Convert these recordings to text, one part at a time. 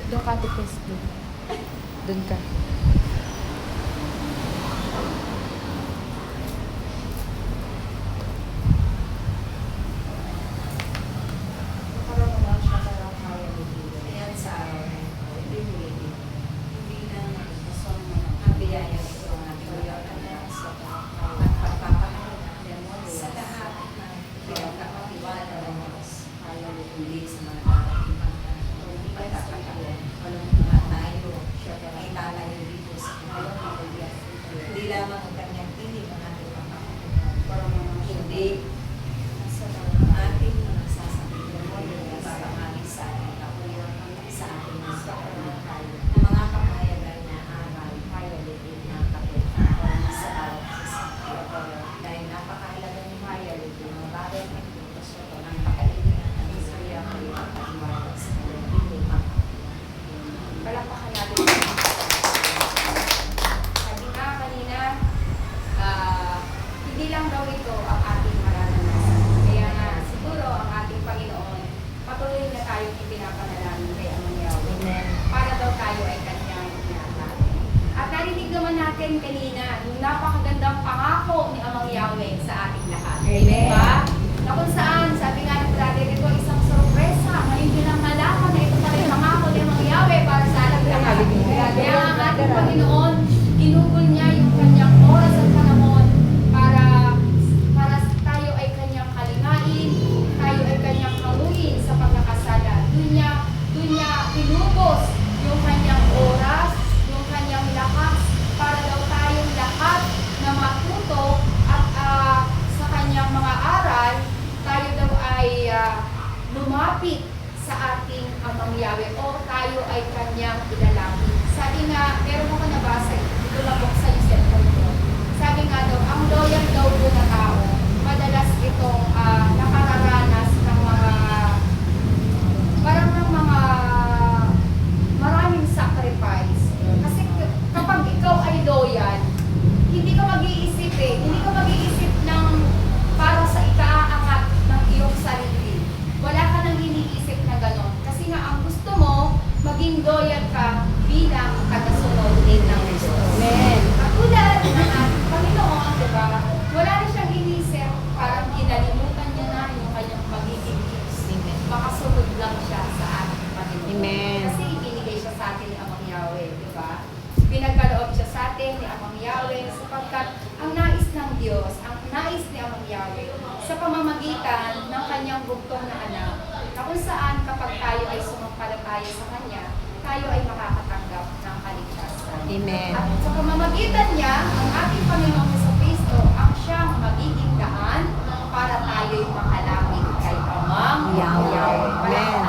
Doon ka, Tipes. Doon ka. Ayan sa araw na ito, hindi na ang biyaya ito ang ating Diyos at pagpapahalaga sa lahat ng pinagkakatiwala ng Diyos para lutulit sa mga darating pagkakataon. Walang mga tayo ay lalayo dito sa kanyang hindi lamang ang kanyang piling ang ating pagkakataon, hindi ang ating mga sasabihin mo yung babangagin sa ating kapuyan sa ating mga mga kapahayagan na aral tayo litin ng kapuyan sa bawat sasakyan dahil napakahalaga ng maya litin ng bagay ng ito ng pakailangan ng Isaya ay pagkaiwanan sa kanyang piling. Palakpakan natin. Sabi nga kanina, hindi lang daw ito ang ating maranasan. Kaya nga, siguro ang ating Panginoon, patuloy na tayong ipinapanalangin kay Amang Yahweh. Amen. Para daw tayo ay kanyang pinatawag. At narinig naman natin kanina, yung napakagandang pangako ni Amang Yahweh sa ating lahat. Amen. Diba? Na kung saan, sabi nga ng brother, ito isang sorpresa. Ngayon nyo lang malaman na ito pala yung pangako ni Amang Yahweh para sa ating lahat. Kaya ang ating Panginoon, ginugol niya yung kanyang oras at panahon para tayo ay kanyang kalingain, tayo ay kanyang hanguin sa pagkakasala. Doon niya pinubos yung kanyang oras, yung kanyang lakas para daw tayong lahat na matuto at sa kanyang mga aral, tayo daw ay lumapit sa ating Amang Yahweh o tayo ay kanyang ilalapit. Sabi nga, meron ako nabasa, ito lang ako sa cellphone ko. Sabi nga daw, ang loyal daw po na tao, madalas itong nakararanas ng mga, parang ng mga maraming sacrifice. Kasi kapag ikaw ay loyal, hindi ka mag-iisip hindi ka mag-iisip ng para sa ikaangat ng iyong sarili. Wala ka nang iniisip na gano'n. Kasi nga, ang gusto mo, maging loyal ka bilang tagasunod din ng Kristo. Amen. Katulad ng ating Panginoon, di ba? Wala na siyang inisip, parang kinalimutan niya na yung kanyang magiging Diyos. Makasunod lang siya sa ating Panginoon. Amen. Kasi ibinigay siya sa atin ni Amang Yahweh, di ba? Pinagkaloob siya sa atin ni Amang Yahweh sapagkat ang nais ng Diyos, ang nais ni Amang Yahweh sa pamamagitan ng kanyang bugtong na anak, na kung saan kapag tayo ay sumampalataya sa Kanya, tayo ay makakatanggap ng kaligtasan. Amen. At sa pamamagitan niya, ang ating Panginoong Jesucristo ang siyang magiging daan para tayo'y makalapit kay Amang Yahweh. Amen.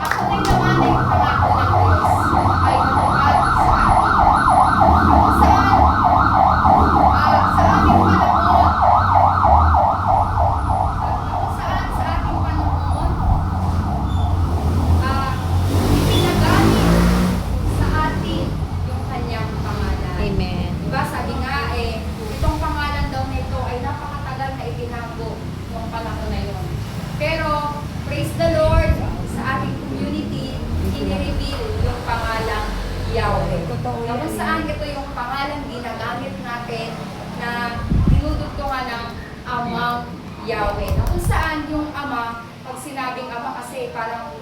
Ako rin naman ay pangako ng Diyos ay matupad sa atin. Kung saan, sa ating panahon, sa ating panahon, ipinagamit sa atin yung kanyang pangalan. Amen. Diba, sabi nga itong pangalan daw nito ay napakatagal na itinago noong panahon na yun. Pero, praise the Lord, sa ating community, inireveal yung pangalang Yahweh. Na kung saan ito yung pangalan ginagamit natin na dinudugtungan ng Amang Yahweh. Na kung saan yung Ama, pag sinabing Ama kasi parang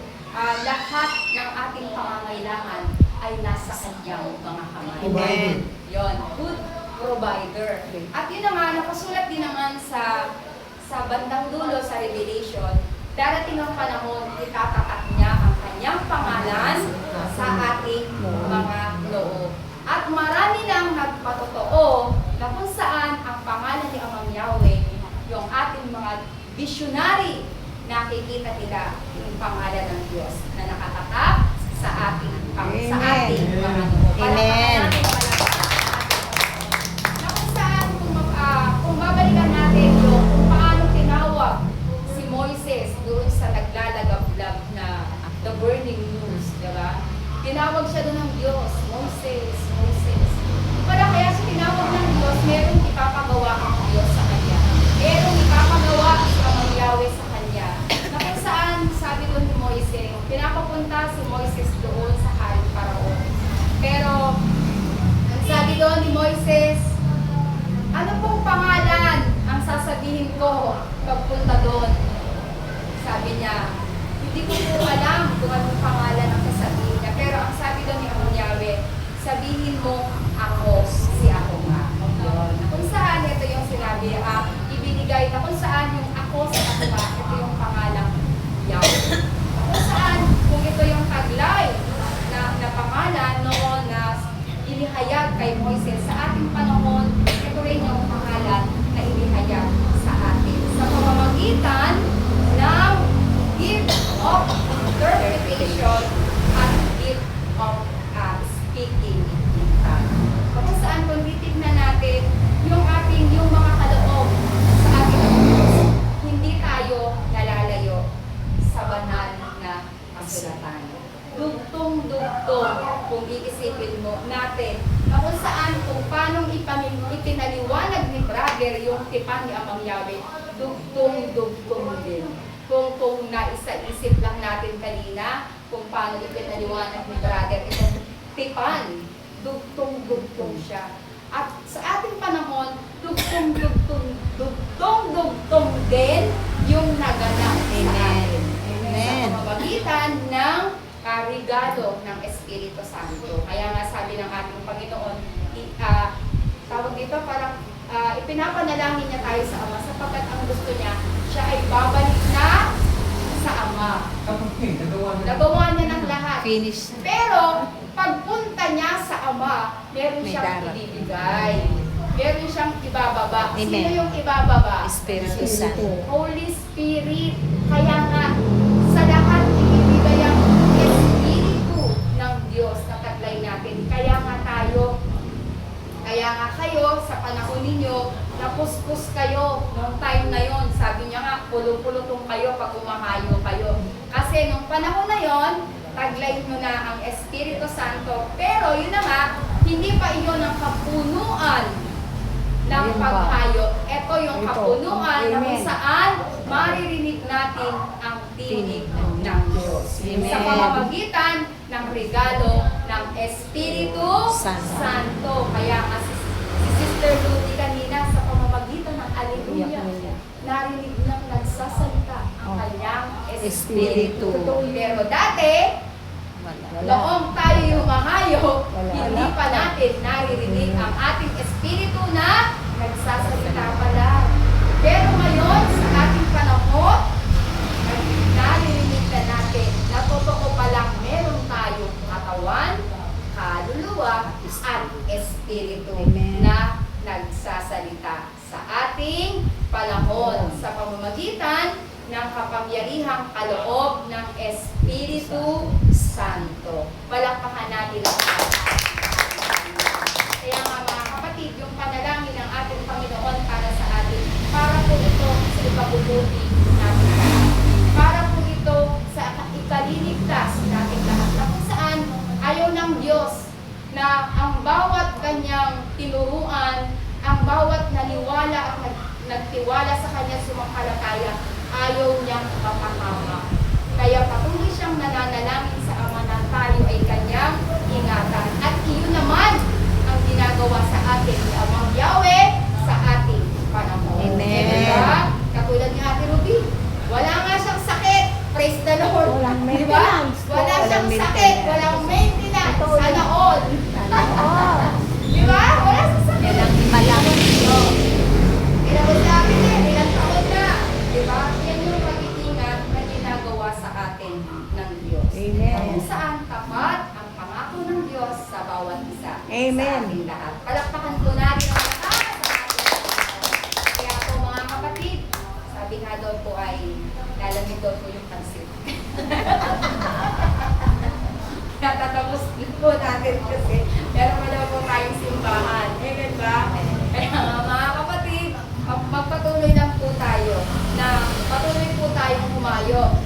lahat ng ating pangangailangan ay nasa kanyang mga kamay. Amen. Yon, good provider. At yun naman, nakasulat din naman sa bandang dulo sa Revelation, darating ang panahon, itatatak niya ang kanyang pangalan sa ating mga loob. At marami nang nagpatotoo na kung saan ang pangalan ni Amang Yahweh, yung ating mga visionary, nakikita nila yung pangalan ng Diyos na nakatatak sa ating mga loob. Amen. Na kung saan, kung babalikan natin yung kung paano tinawag si Moises doon sa naglalagablab na the burning news, diba? Tinawag siya doon ng Diyos, Moses, Moses. Para kaya siya tinawag ng Diyos, merong ipapagawa ang Diyos sa kanya. Merong ipapagawa ang Yahweh sa kanya. Na kung saan, sabi doon ni Moises, sasabihin ko pagpunta doon. Sabi niya, hindi ko po alam kung anong pangalan ang sasabihin niya. Pero ang sabi doon ni Amang Yahweh, sabihin mo, ako, si ako nga. Kung saan, ito yung sinabi, ibinigay na kung saan yung ako sa ako nga, ito yung pangalang Yahweh. Kung saan, kung ito yung taglay na pangalan noon na inihayag kay Moises sa ating panahon, ito rin yung pangalan na inihayag sa atin. Sa pamamagitan ng gift of interpretation at gift of speaking in tongues. Kung saan kung titignan natin yung mga kaloob sa ating Diyos, hindi tayo nalalayo sa banal na kasulatan. Dugtong-dugtong kung iisipin mo natin na kung saan, kung paano ipinaliwanag ni brother yung tipan ni Amang Yahweh, dugtong-dugtong din. Kung naisa-isip lang natin kanina, kung paano ipinaliwanag ni brother itong tipan, dugtong-dugtong siya. At sa ating panahon, dugtong-dugtong din yung naganap sa atin. Sa pamamagitan ng regalo ng Espiritu Santo. Kaya nga sabi ng ating Panginoon, tawag dito parang ipinapanalangin niya tayo sa Ama sapagkat ang gusto niya, siya ay babalik na sa Ama. Nagawa niya ng lahat. Finish. Pero pagpunta niya sa Ama, meron May siyang darat. ibibigay. Meron siyang ibababa. Amen. Sino yung ibababa? Espiritu Santo. Holy Spirit. Kaya nga, sa lahat ibibigay ang Espiritu ng Diyos na taglay natin. Kaya nga kayo, sa panahon ninyo, napuskus kayo nung time na yon. Sabi niya nga, pulong-pulutong kayo pag umahayo kayo. Kasi nung panahon na yon, taglay nyo na ang Espiritu Santo. Pero yun na nga, hindi pa iyon ang kapunuan ng paghayo. Ito yung kapunuan na kung saan maririnig natin ang tinig ng Diyos. Amen. Sa pamamagitan ng regalo ng Espiritu Santo. Kaya nga si Sister Ludy kanina sa pamamagitan ng Alleluia, narinig nang nagsasalita ang kanyang Espiritu. Pero dati, noong tayo humahayo, hindi pa natin naririnig ang ating Espiritu na nagsasalita pala. Pero ngayon, sa ating panahon, naririnig na natin na totoo palang meron tayong katawan, kaluluwa, at Espiritu na nagsasalita sa ating panahon sa pamamagitan ng kapangyarihang kaloob ng Espiritu Santo. Palakpakan natin ang kaya nga mga kapatid, yung panalangin ng ating Panginoon para sa atin, para po ito sa ikabubuti natin lahat. Para po ito sa ikaliligtas natin lahat. Na kung saan ayaw ng Diyos na ang bawat kanyang tinuruan, ang bawat naniwala at nagtiwala sa kanya sumampalataya, ayaw niyang mapahama. Kaya patuloy siyang nananalangin sa Ama na tayo ay kanyang ingatan. At iyon naman ang ginagawa sa atin ni Amang Yahweh sa ating panahon. Amen. Diba? Katulad ni Ate Ruby, wala nga siyang sakit. Praise the Lord. Walang Diba? maintenance. Wala siyang Walang sakit. maintenance. Walang maintenance. Sana all. Oo. Diba? Wala siyang sakit. Yan ang malaki. Ilang sabi niya, ilang taon na. Diba? Yan yung pag-iingat na ginagawa sa atin ng Diyos. Amen. Kung saan tapat ang pangako ng Diyos sa bawat isa. Amen. Sa ating lahat. Palakpakan po natin ang lahat sa ating lahat. Kaya po mga kapatid, sabi nga daw po ay lalamig daw po yung pansit. Kaya tatapos po natin kasi meron pa daw po tayong simbahan. Amen ba? Kaya mga kapatid, magpatuloy lang po tayo na patuloy po tayong humayo